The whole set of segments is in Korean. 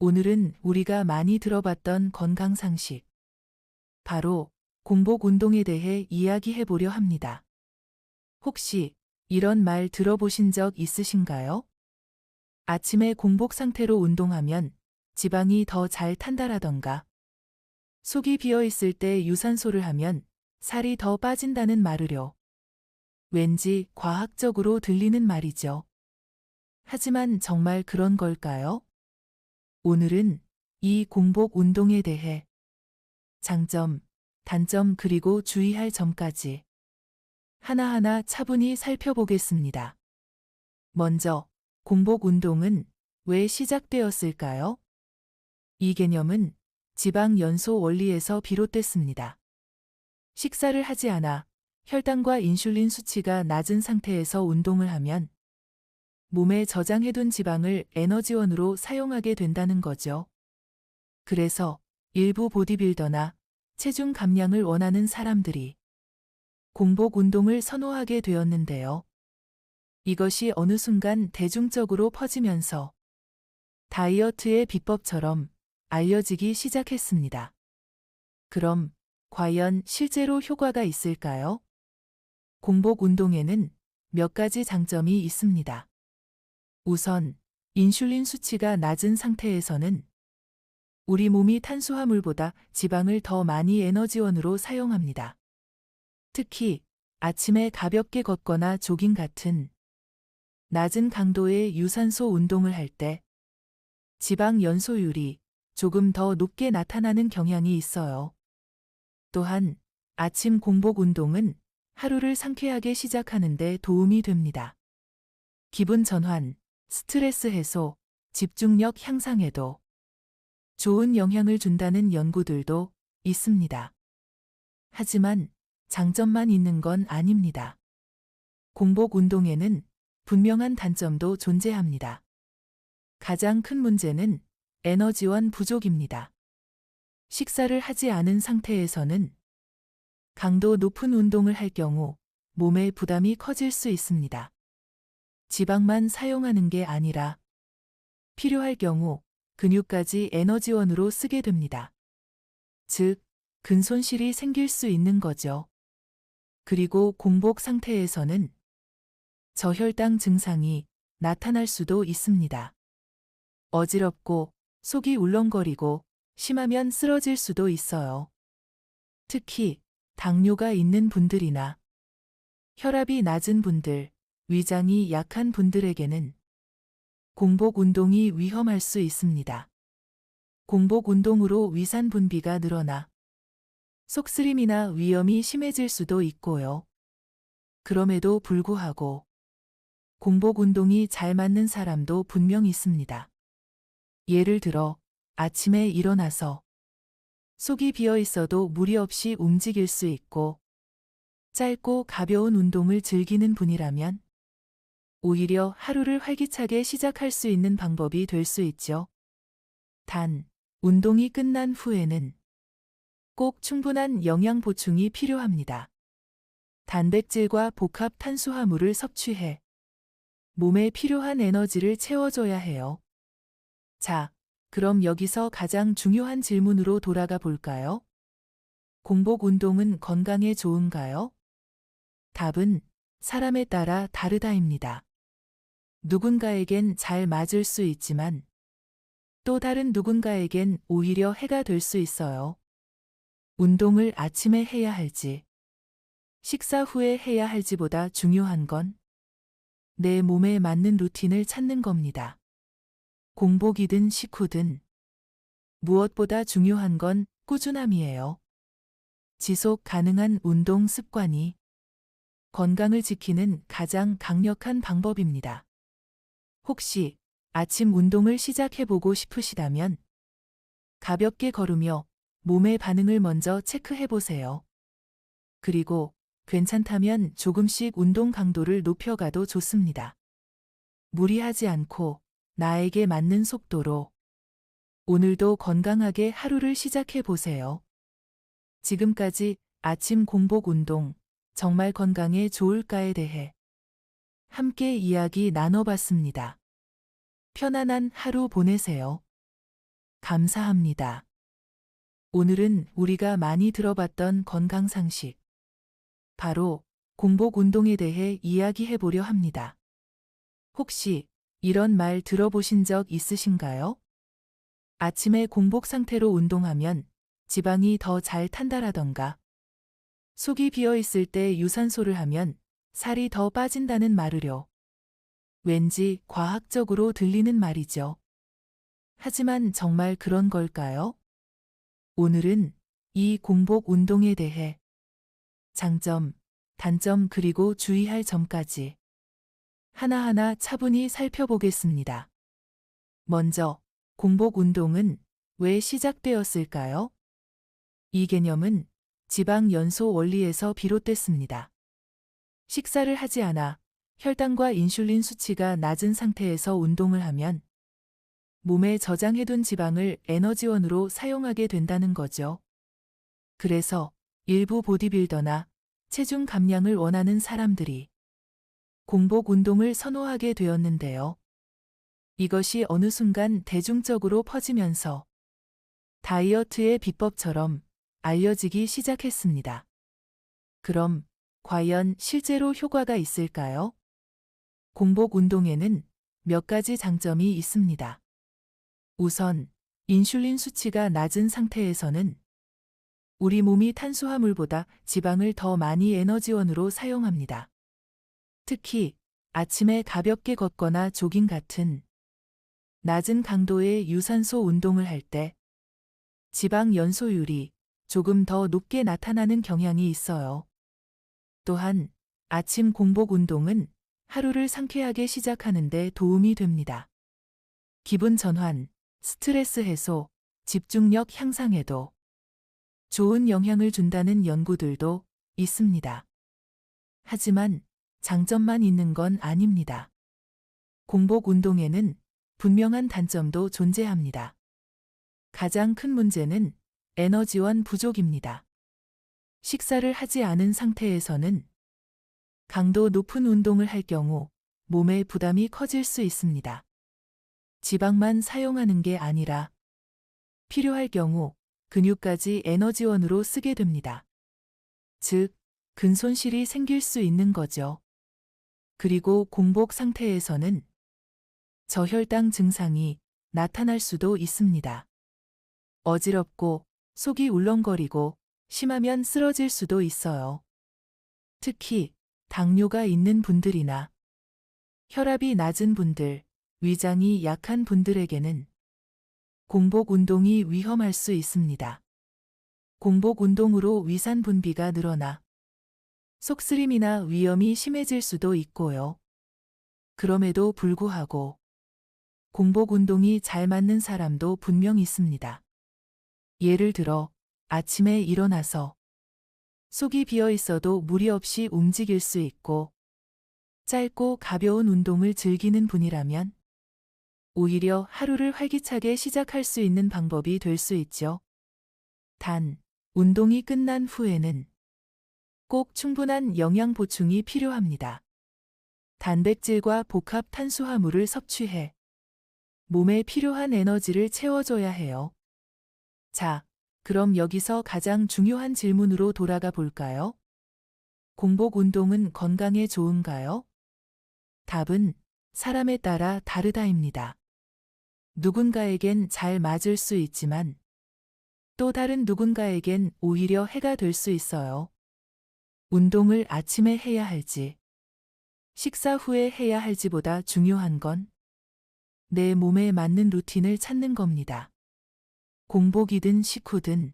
오늘은 우리가 많이 들어봤던 건강 상식, 바로 공복 운동에 대해 이야기해 보려 합니다. 혹시 이런 말 들어보신 적 있으신가요? 아침에 공복 상태로 운동하면 지방이 더 잘 탄다라던가, 속이 비어 있을 때 유산소를 하면 살이 더 빠진다는 말을요. 왠지 과학적으로 들리는 말이죠. 하지만 정말 그런 걸까요? 오늘은 이 공복 운동에 대해 장점, 단점 그리고 주의할 점까지 하나하나 차분히 살펴보겠습니다. 먼저, 공복 운동은 왜 시작되었을까요? 이 개념은 지방 연소 원리에서 비롯됐습니다. 식사를 하지 않아 혈당과 인슐린 수치가 낮은 상태에서 운동을 하면 몸에 저장해둔 지방을 에너지원으로 사용하게 된다는 거죠. 그래서 일부 보디빌더나 체중 감량을 원하는 사람들이 공복 운동을 선호하게 되었는데요. 이것이 어느 순간 대중적으로 퍼지면서 다이어트의 비법처럼 알려지기 시작했습니다. 그럼 과연 실제로 효과가 있을까요? 공복 운동에는 몇 가지 장점이 있습니다. 우선, 인슐린 수치가 낮은 상태에서는 우리 몸이 탄수화물보다 지방을 더 많이 에너지원으로 사용합니다. 특히 아침에 가볍게 걷거나 조깅 같은 낮은 강도의 유산소 운동을 할 때 지방 연소율이 조금 더 높게 나타나는 경향이 있어요. 또한 아침 공복 운동은 하루를 상쾌하게 시작하는 데 도움이 됩니다. 기분 전환, 스트레스 해소, 집중력 향상에도 좋은 영향을 준다는 연구들도 있습니다. 하지만 장점만 있는 건 아닙니다. 공복 운동에는 분명한 단점도 존재합니다. 가장 큰 문제는 에너지원 부족입니다. 식사를 하지 않은 상태에서는 강도 높은 운동을 할 경우 몸의 부담이 커질 수 있습니다. 지방만 사용하는 게 아니라 필요할 경우 근육까지 에너지원으로 쓰게 됩니다. 즉, 근손실이 생길 수 있는 거죠. 그리고 공복 상태에서는 저혈당 증상이 나타날 수도 있습니다. 어지럽고 속이 울렁거리고 심하면 쓰러질 수도 있어요. 특히 당뇨가 있는 분들이나 혈압이 낮은 분들, 위장이 약한 분들에게는 공복 운동이 위험할 수 있습니다. 공복 운동으로 위산 분비가 늘어나 속쓰림이나 위염이 심해질 수도 있고요. 그럼에도 불구하고 공복 운동이 잘 맞는 사람도 분명 있습니다. 예를 들어 아침에 일어나서 속이 비어 있어도 무리 없이 움직일 수 있고 짧고 가벼운 운동을 즐기는 분이라면 오히려 하루를 활기차게 시작할 수 있는 방법이 될 수 있죠. 단, 운동이 끝난 후에는 꼭 충분한 영양 보충이 필요합니다. 단백질과 복합 탄수화물을 섭취해 몸에 필요한 에너지를 채워줘야 해요. 자, 그럼 여기서 가장 중요한 질문으로 돌아가 볼까요? 공복 운동은 건강에 좋은가요? 답은 사람에 따라 다르다입니다. 누군가에겐 잘 맞을 수 있지만 또 다른 누군가에겐 오히려 해가 될 수 있어요. 운동을 아침에 해야 할지, 식사 후에 해야 할지보다 중요한 건 내 몸에 맞는 루틴을 찾는 겁니다. 공복이든 식후든 무엇보다 중요한 건 꾸준함이에요. 지속 가능한 운동 습관이 건강을 지키는 가장 강력한 방법입니다. 혹시 아침 운동을 시작해보고 싶으시다면 가볍게 걸으며 몸의 반응을 먼저 체크해보세요. 그리고 괜찮다면 조금씩 운동 강도를 높여가도 좋습니다. 무리하지 않고 나에게 맞는 속도로 오늘도 건강하게 하루를 시작해보세요. 지금까지 아침 공복 운동, 정말 건강에 좋을까에 대해 함께 이야기 나눠봤습니다. 편안한 하루 보내세요. 감사합니다. 오늘은 우리가 많이 들어봤던 건강 상식, 바로 공복 운동에 대해 이야기해 보려 합니다. 혹시 이런 말 들어보신 적 있으신가요? 아침에 공복 상태로 운동하면 지방이 더 잘 탄다라던가, 속이 비어 있을 때 유산소를 하면 살이 더 빠진다는 말을요. 왠지 과학적으로 들리는 말이죠. 하지만 정말 그런 걸까요? 오늘은 이 공복 운동에 대해 장점, 단점 그리고 주의할 점까지 하나하나 차분히 살펴보겠습니다. 먼저, 공복 운동은 왜 시작되었을까요? 이 개념은 지방 연소 원리에서 비롯됐습니다. 식사를 하지 않아 혈당과 인슐린 수치가 낮은 상태에서 운동을 하면 몸에 저장해둔 지방을 에너지원으로 사용하게 된다는 거죠. 그래서 일부 보디빌더나 체중 감량을 원하는 사람들이 공복 운동을 선호하게 되었는데요. 이것이 어느 순간 대중적으로 퍼지면서 다이어트의 비법처럼 알려지기 시작했습니다. 그럼 과연 실제로 효과가 있을까요? 공복 운동에는 몇 가지 장점이 있습니다. 우선, 인슐린 수치가 낮은 상태에서는 우리 몸이 탄수화물보다 지방을 더 많이 에너지원으로 사용합니다. 특히 아침에 가볍게 걷거나 조깅 같은 낮은 강도의 유산소 운동을 할 때 지방 연소율이 조금 더 높게 나타나는 경향이 있어요. 또한 아침 공복 운동은 하루를 상쾌하게 시작하는 데 도움이 됩니다. 기분 전환, 스트레스 해소, 집중력 향상에도 좋은 영향을 준다는 연구들도 있습니다. 하지만 장점만 있는 건 아닙니다. 공복 운동에는 분명한 단점도 존재합니다. 가장 큰 문제는 에너지원 부족입니다. 식사를 하지 않은 상태에서는 강도 높은 운동을 할 경우 몸의 부담이 커질 수 있습니다. 지방만 사용하는 게 아니라 필요할 경우 근육까지 에너지원으로 쓰게 됩니다. 즉, 근손실이 생길 수 있는 거죠. 그리고 공복 상태에서는 저혈당 증상이 나타날 수도 있습니다. 어지럽고 속이 울렁거리고 심하면 쓰러질 수도 있어요. 특히 당뇨가 있는 분들이나 혈압이 낮은 분들, 위장이 약한 분들에게는 공복 운동이 위험할 수 있습니다. 공복 운동으로 위산 분비가 늘어나 속쓰림이나 위염이 심해질 수도 있고요. 그럼에도 불구하고 공복 운동이 잘 맞는 사람도 분명 있습니다. 예를 들어 아침에 일어나서 속이 비어 있어도 무리 없이 움직일 수 있고 짧고 가벼운 운동을 즐기는 분이라면 오히려 하루를 활기차게 시작할 수 있는 방법이 될 수 있죠. 단, 운동이 끝난 후에는 꼭 충분한 영양 보충이 필요합니다. 단백질과 복합 탄수화물을 섭취해 몸에 필요한 에너지를 채워줘야 해요. 자, 그럼 여기서 가장 중요한 질문으로 돌아가 볼까요? 공복 운동은 건강에 좋은가요? 답은 사람에 따라 다르다입니다. 누군가에겐 잘 맞을 수 있지만 또 다른 누군가에겐 오히려 해가 될 수 있어요. 운동을 아침에 해야 할지, 식사 후에 해야 할지보다 중요한 건 내 몸에 맞는 루틴을 찾는 겁니다. 공복이든 식후든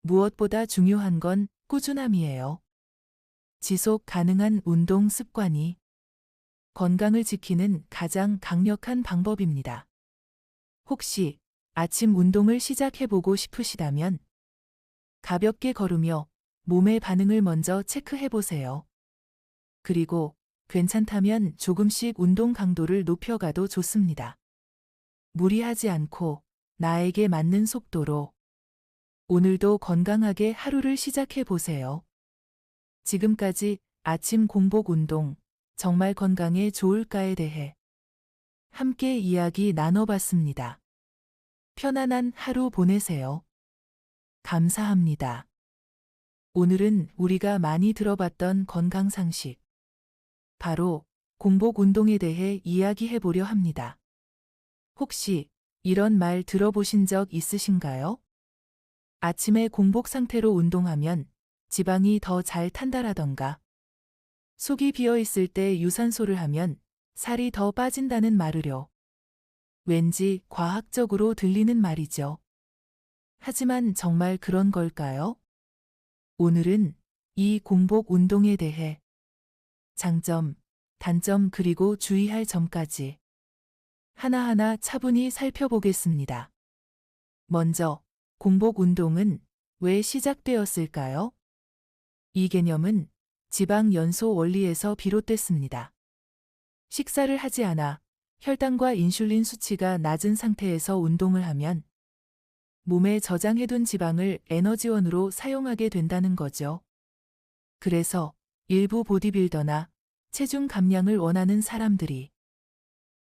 무엇보다 중요한 건 꾸준함이에요. 지속 가능한 운동 습관이 건강을 지키는 가장 강력한 방법입니다. 혹시 아침 운동을 시작해보고 싶으시다면 가볍게 걸으며 몸의 반응을 먼저 체크해보세요. 그리고 괜찮다면 조금씩 운동 강도를 높여가도 좋습니다. 무리하지 않고 나에게 맞는 속도로 오늘도 건강하게 하루를 시작해보세요. 지금까지 아침 공복 운동 정말 건강에 좋을까에 대해 함께 이야기 나눠봤습니다. 편안한 하루 보내세요. 감사합니다. 오늘은 우리가 많이 들어봤던 건강 상식, 바로 공복 운동에 대해 이야기해 보려 합니다. 혹시 이런 말 들어보신 적 있으신가요? 아침에 공복 상태로 운동하면 지방이 더 잘 탄다라던가, 속이 비어 있을 때 유산소를 하면 살이 더 빠진다는 말을요. 왠지 과학적으로 들리는 말이죠. 하지만 정말 그런 걸까요? 오늘은 이 공복 운동에 대해 장점, 단점 그리고 주의할 점까지 하나하나 차분히 살펴보겠습니다. 먼저, 공복 운동은 왜 시작되었을까요? 이 개념은 지방 연소 원리에서 비롯됐습니다. 식사를 하지 않아 혈당과 인슐린 수치가 낮은 상태에서 운동을 하면 몸에 저장해둔 지방을 에너지원으로 사용하게 된다는 거죠. 그래서 일부 보디빌더나 체중 감량을 원하는 사람들이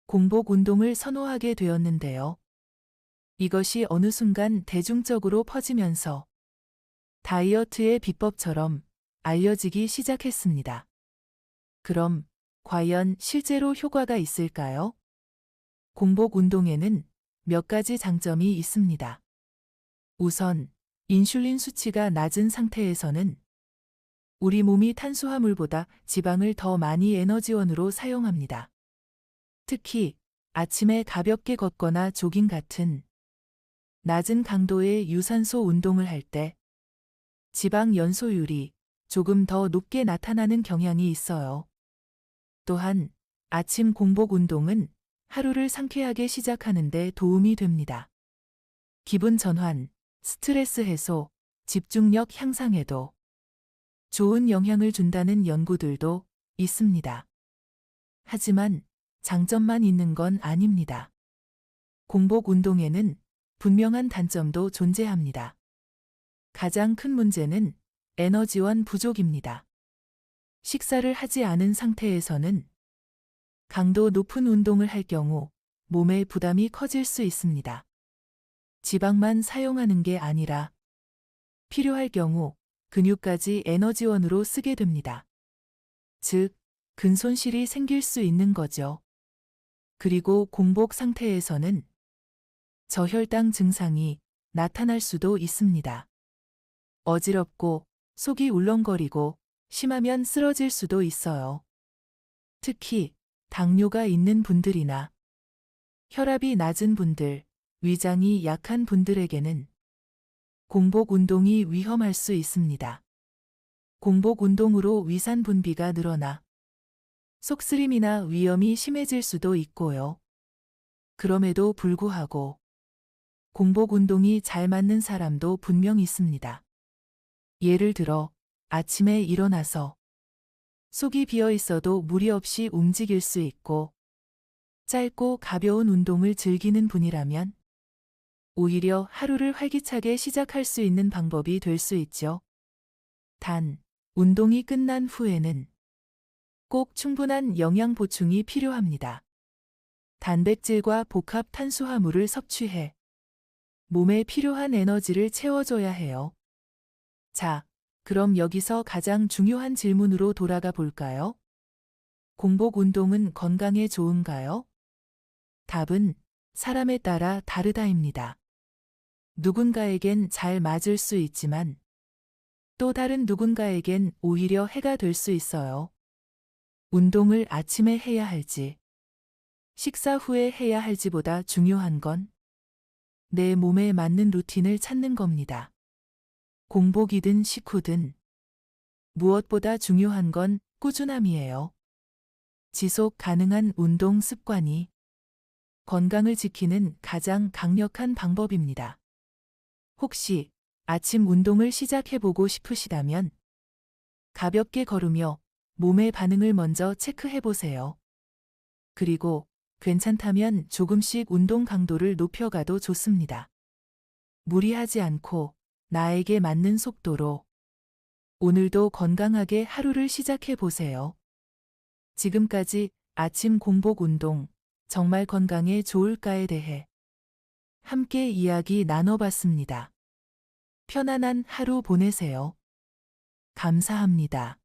공복 운동을 선호하게 되었는데요. 이것이 어느 순간 대중적으로 퍼지면서 다이어트의 비법처럼 알려지기 시작했습니다. 그럼 과연 실제로 효과가 있을까요? 공복 운동에는 몇 가지 장점이 있습니다. 우선, 인슐린 수치가 낮은 상태에서는 우리 몸이 탄수화물보다 지방을 더 많이 에너지원으로 사용합니다. 특히 아침에 가볍게 걷거나 조깅 같은 낮은 강도의 유산소 운동을 할 때 지방 연소율이 조금 더 높게 나타나는 경향이 있어요. 또한 아침 공복 운동은 하루를 상쾌하게 시작하는 데 도움이 됩니다. 기분 전환, 스트레스 해소, 집중력 향상에도 좋은 영향을 준다는 연구들도 있습니다. 하지만 장점만 있는 건 아닙니다. 공복 운동에는 분명한 단점도 존재합니다. 가장 큰 문제는 에너지원 부족입니다. 식사를 하지 않은 상태에서는 강도 높은 운동을 할 경우 몸의 부담이 커질 수 있습니다. 지방만 사용하는 게 아니라 필요할 경우 근육까지 에너지원으로 쓰게 됩니다. 즉, 근손실이 생길 수 있는 거죠. 그리고 공복 상태에서는 저혈당 증상이 나타날 수도 있습니다. 어지럽고 속이 울렁거리고 심하면 쓰러질 수도 있어요. 특히 당뇨가 있는 분들이나 혈압이 낮은 분들, 위장이 약한 분들에게는 공복 운동이 위험할 수 있습니다. 공복 운동으로 위산 분비가 늘어나 속쓰림이나 위염이 심해질 수도 있고요. 그럼에도 불구하고 공복 운동이 잘 맞는 사람도 분명 있습니다. 예를 들어 아침에 일어나서 속이 비어 있어도 무리 없이 움직일 수 있고 짧고 가벼운 운동을 즐기는 분이라면 오히려 하루를 활기차게 시작할 수 있는 방법이 될 수 있죠. 단, 운동이 끝난 후에는 꼭 충분한 영양 보충이 필요합니다. 단백질과 복합 탄수화물을 섭취해 몸에 필요한 에너지를 채워줘야 해요. 자, 그럼 여기서 가장 중요한 질문으로 돌아가 볼까요? 공복 운동은 건강에 좋은가요? 답은 사람에 따라 다르다입니다. 누군가에겐 잘 맞을 수 있지만 또 다른 누군가에겐 오히려 해가 될 수 있어요. 운동을 아침에 해야 할지, 식사 후에 해야 할지보다 중요한 건 내 몸에 맞는 루틴을 찾는 겁니다. 공복이든 식후든 무엇보다 중요한 건 꾸준함이에요. 지속 가능한 운동 습관이 건강을 지키는 가장 강력한 방법입니다. 혹시 아침 운동을 시작해보고 싶으시다면 가볍게 걸으며 몸의 반응을 먼저 체크해보세요. 그리고 괜찮다면 조금씩 운동 강도를 높여가도 좋습니다. 무리하지 않고 나에게 맞는 속도로 오늘도 건강하게 하루를 시작해보세요. 지금까지 아침 공복 운동 정말 건강에 좋을까에 대해 함께 이야기 나눠봤습니다. 편안한 하루 보내세요. 감사합니다.